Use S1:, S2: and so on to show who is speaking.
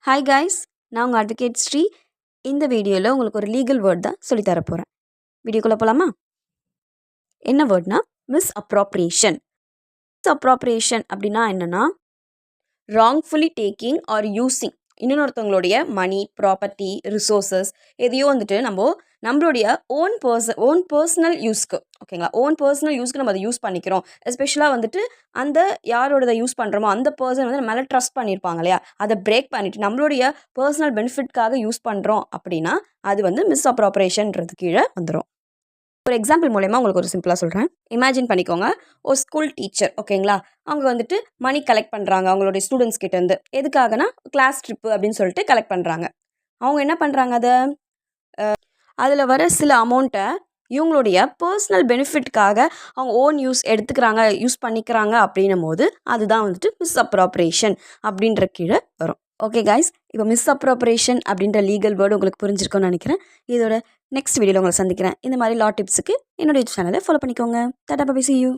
S1: Hi guys, நான் உங்கள் advocate Sri. இந்த வீடியோவில் உங்களுக்கு ஒரு லீகல் வேர்ட் தான் சொல்லித்தர போகிறேன். வீடியோக்குள்ளே போகலாமா? என்ன வேர்ட்னா மிஸ் அப்ராப்ரியேஷன். மிஸ் அப்ராப்ரியேஷன் அப்படின்னா என்னென்னா ராங்ஃபுல்லி டேக்கிங் ஆர் யூஸிங் இன்னொருத்தவங்களுடைய மணி, ப்ராப்பர்ட்டி, ரிசோர்ஸஸ் எதையோ வந்துட்டு நம்மளுடைய ஓன் பர்சனல் யூஸ்க்கு, ஓகேங்களா, ஓன் பர்சனல் யூஸ்க்கு நம்ம அதை யூஸ் பண்ணிக்கிறோம். எஸ்பெஷலாக வந்துட்டு அந்த யாரோட யூஸ் பண்ணுறோமோ அந்த பர்சன் வந்து நம்ம மேலே ட்ரஸ்ட் பண்ணியிருப்பாங்க இல்லையா, அதை பிரேக் பண்ணிவிட்டு நம்மளுடைய பர்சனல் பெனிஃபிட்காக யூஸ் பண்ணுறோம் அப்படின்னா அது வந்து மிஸ் அப்ராப்ரியேஷன்றது கீழே வந்துடும். ஒரு எக்ஸாம்பிள் மூலயமா உங்களுக்கு ஒரு சிம்பிளாக சொல்கிறேன். இமேஜின் பண்ணிக்கோங்க, ஒரு ஸ்கூல் டீச்சர், ஓகேங்களா, அவங்க வந்துட்டு மணி கலெக்ட் பண்ணுறாங்க அவங்களுடைய ஸ்டூடெண்ட்ஸ் கிட்டேருந்து. எதுக்காகனா கிளாஸ் ட்ரிப்பு அப்படின்னு சொல்லிட்டு கலெக்ட் பண்ணுறாங்க. அவங்க என்ன பண்ணுறாங்க, அதில் வர சில அமௌண்ட்டை இவங்களுடைய பர்சனல் பெனிஃபிட்காக அவங்க ஓன் யூஸ் பண்ணிக்கிறாங்க அப்படின்னும் போது அதுதான் வந்துட்டு மிஸ் அப்ராப்ரியேஷன் அப்படின்ற கீழே வரும். ஓகே கைஸ், இப்போ மிஸ் அப்ராப்ரியேஷன் அப்படின்ற லீகல் வேர்டு உங்களுக்கு புரிஞ்சிருக்கும்னு நினைக்கிறேன். இதோட நெக்ஸ்ட் வீடியோவில் உங்களை சந்திக்கிறேன். இந்த மாதிரி லா டிப்ஸுக்கு என்னுடைய சேனலை ஃபாலோ பண்ணிக்கோங்க. Tata bye, see you.